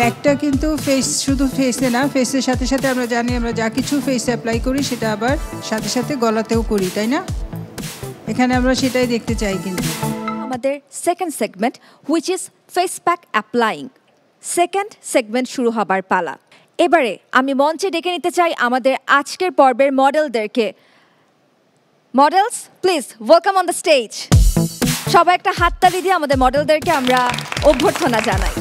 প্যাকটা কিন্তু ফেস শুধু ফেসে না, ফেসের সাথে সাথে আমরা জানি আমরা যা কিছু ফেসে অ্যাপ্লাই করি সেটা আবার সাথে সাথে গলাতেও করি, তাই না? এখানে আমরা সেটাই দেখতে চাই। কিন্তু আমাদের second segment which is face pack applying, second segment শুরু হবার পালা। এবারে আমি মঞ্চে ডেকে নিতে চাই আমাদের আজকের পর্বের মডেলদেরকে। Models please welcome on the stage. সবাই একটা হাততালি দিয়ে আমাদের মডেলদেরকে আমরা অভ্যর্থনা জানাই।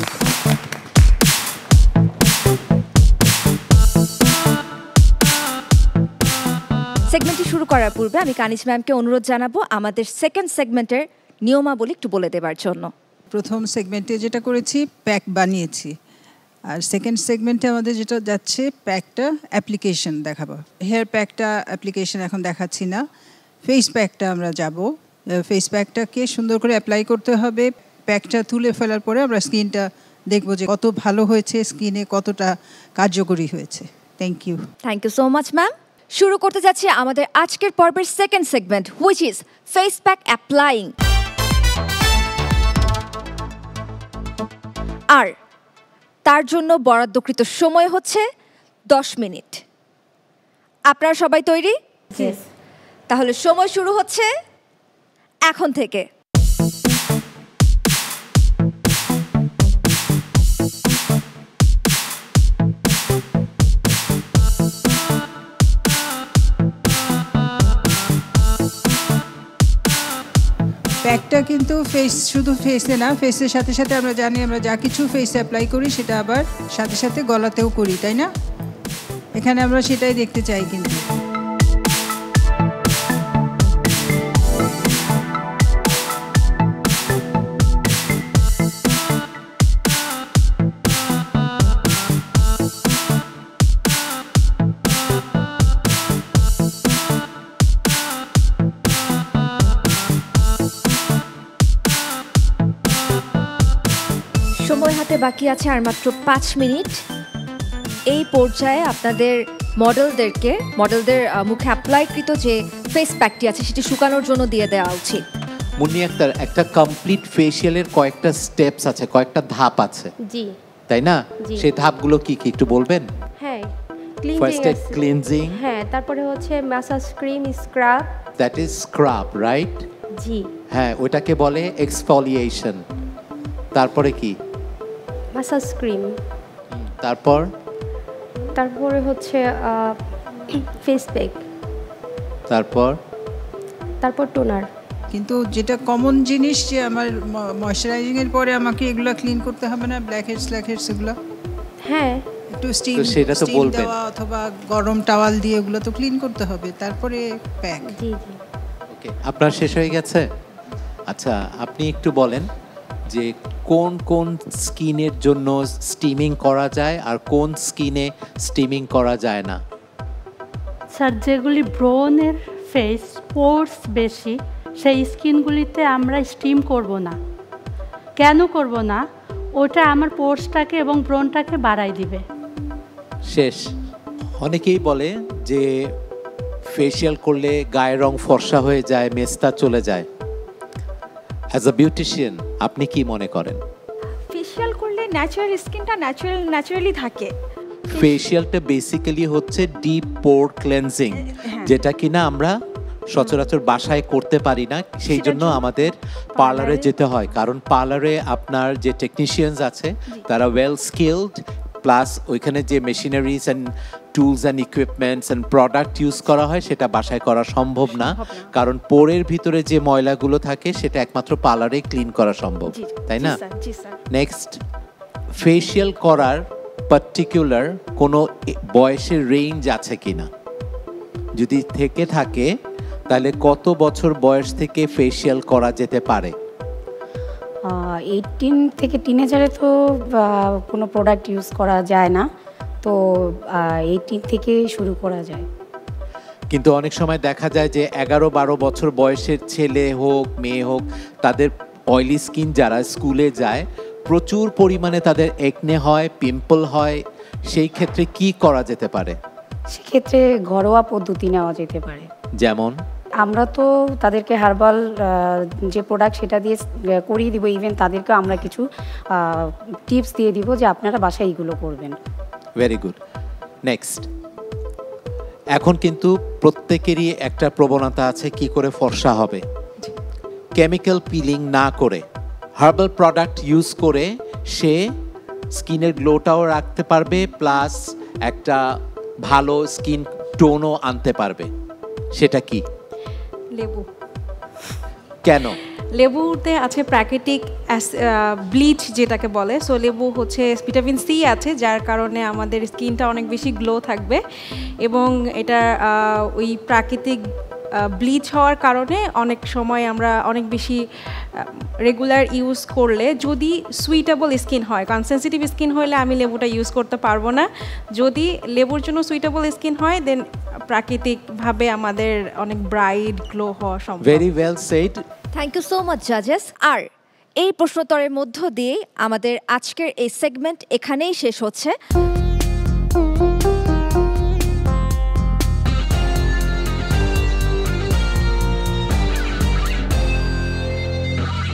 সেগমেন্টটি শুরু করার পূর্বে আমি কানিজ ম্যামকে অনুরোধ জানাবো আমাদের সেকেন্ড সেগমেন্টের নিয়মাবলী একটু বলে দেবার জন্য। প্রথম সেগমেন্টে যেটা করেছি প্যাক বানিয়েছি, আর সেকেন্ড সেগমেন্টে আমাদের যেটা যাচ্ছে প্যাকটা অ্যাপ্লিকেশন দেখাবো। হেয়ার প্যাকটা অ্যাপ্লিকেশন এখন দেখাচ্ছি না, ফেস প্যাকটা আমরা যাব। ফেস প্যাকটাকে সুন্দর করে অ্যাপ্লাই করতে হবে। প্যাকটা তুলে ফেলার পরে আমরা স্কিনটা দেখবো যে কত ভালো হয়েছে, স্কিনে কতটা কার্যকরী হয়েছে। Thank you so much ma'am. শুরু করতে যাচ্ছি আমাদের আজকের পর্বের second segment which is face pack applying. আর তার জন্য বরাদ্দকৃত সময় হচ্ছে 10 মিনিট। আপনারা সবাই তৈরি? তাহলে সময় শুরু হচ্ছে এখন থেকে। প্যাকটা কিন্তু ফেস শুধু ফেসে না, ফেসের সাথে সাথে আমরা জানি আমরা যা কিছু ফেসে অ্যাপ্লাই করি সেটা আবার সাথে সাথে গলাতেও করি, তাই না? এখানে আমরা সেটাই দেখতে চাই। কিন্তু সময় হাতে বাকি আছে আর মাত্র 5 মিনিট। এই পর্যায়ে আপনাদের মডেলদের মুখে অ্যাপ্লাইকৃত যে ফেস প্যাকটি আছে সেটি শুকানোর জন্য দিয়ে দেওয়া উচিত। মুন্নি আক্তার, একটা কমপ্লিট ফেশিয়ালের কয়েকটা স্টেপস আছে, কয়েকটা ধাপ আছে, জি তাই না? সেই ধাপগুলো কি কি একটু বলবেন? হ্যাঁ, ফার্স্ট ক্লিনজিং, হ্যাঁ, তারপরে হচ্ছে massage cream, scrub. That is scrub, right? জি হ্যাঁ, ওটাকে বলে এক্সফোলিয়েশন। তারপরে কি? Massage cream. তারপরে হচ্ছে ফেস প্যাক। তারপর টোনার। কিন্তু যেটা কমন জিনিস যে আমার ময়শ্চারাইজিং এর পরে আমাকে এগুলো ক্লিন করতে হবে না, ব্ল্যাক হেডস এগুলো? হ্যাঁ, একটু স্টিম দেওয়া অথবা গরম টাওয়াল দিয়ে এগুলো তো ক্লিন করতে হবে, তারপরে প্যাক। জি। ওকে, আপনার শেষ হয়ে গেছে? আচ্ছা, আপনি একটু বলেন যে কোন কোন স্কিনের জন্য স্টিমিং করা যায় আর কোন স্কিনে স্টিমিং করা যায় না? স্যার, যেগুলি ব্রনের ফেস পোর্স বেশি সেই স্কিনগুলিতে আমরা স্টিম করব না। কেন করব না? ওটা আমার পোর্সটাকে এবং ব্রনটাকে বাড়াই দিবে। শেষ। অনেকেই বলে যে ফেশিয়াল করলে গায়ের রং ফর্সা হয়ে যায়, মেস্তা চলে যায়। অ্যাজ আ বিউটিশিয়ান আপনি কি মনে করেন? ফেশিয়াল করলে ন্যাচারাল স্কিনটা ন্যাচারালি থাকে। ফেশিয়ালটা বেসিক্যালি হচ্ছে ডিপ পোর ক্লেনজিং, যেটা কিনা আমরা সচরাচর বাসায় করতে পারি না, সেই জন্য আমাদের পার্লারে যেতে হয়। কারণ পার্লারে আপনার যে টেকনিশিয়ানস আছে তারা ওয়েল স্কিলড, প্লাস ওইখানে যে machineries and tools and equipments and product use করা হয় সেটা বাসায় করা সম্ভব না, কারণ পোরের ভিতরে যে ময়লাগুলো থাকে সেটা একমাত্র পার্লারে ক্লিন করা সম্ভব, তাই না? নেক্সট, ফেশিয়াল করার পার্টিকুলার কোনো বয়সের রেঞ্জ আছে কিনা? যদি থেকে থাকে তাহলে কত বছর বয়স থেকে ফেশিয়াল করা যেতে পারে? 18 থেকে টিনেজারে তো কোনো প্রোডাক্ট ইউজ করা যায় না, তো 18 থেকে শুরু করা যায়। কিন্তু অনেক সময় দেখা যায় যে 11-12 বছর বয়সের ছেলে হোক মেয়ে হোক, তাদের অয়েলি স্কিন, যারা স্কুলে যায় প্রচুর পরিমাণে তাদের একনে হয়, পিম্পল হয়, সেই ক্ষেত্রে কি করা যেতে পারে? সেক্ষেত্রে ঘরোয়া পদ্ধতি নেওয়া যেতে পারে। যেমন আমরা তো তাদেরকে হার্বাল যে প্রোডাক্ট সেটা দিয়ে করিয়ে দিব, ইভেন তাদেরকে আমরা কিছু টিপস দিয়ে দিব যে আপনারা বাসায় এইগুলো করবেন। Very good. নেক্সট, এখন কিন্তু প্রত্যেকেরই একটা প্রবণতা আছে কি করে ফর্সা হবে। কেমিক্যাল পিলিং না করে হার্বাল প্রোডাক্ট ইউজ করে সে স্কিনের গ্লোটাও রাখতে পারবে, প্লাস একটা ভালো স্কিন টোনও আনতে পারবে। সেটা কি? লেবু। কেন? লেবুতে আছে প্রাকৃতিক ব্লিচ যেটাকে বলে। সো লেবু হচ্ছে ভিটামিন সি আছে, যার কারণে আমাদের স্কিনটা অনেক বেশি গ্লো থাকবে, এবং এটা ওই প্রাকৃতিক ব্লিচ হওয়ার কারণে অনেক সময় আমরা অনেক বেশি রেগুলার ইউজ করলে, যদি সুইটেবল স্কিন হয়, কারণ সেন্সিটিভ স্কিন হলে আমি লেবুটা ইউজ করতে পারবো না। যদি লেবুর জন্য সুইটেবল স্কিন হয়, দেন প্রাকৃতিকভাবে আমাদের অনেক ব্রাইট গ্লো হওয়া সম্ভব। Very well said. Thank you so much জাজেস। আর এই প্রশ্নোত্তরের মধ্য দিয়ে আমাদের আজকের এই সেগমেন্ট এখানেই শেষ হচ্ছে।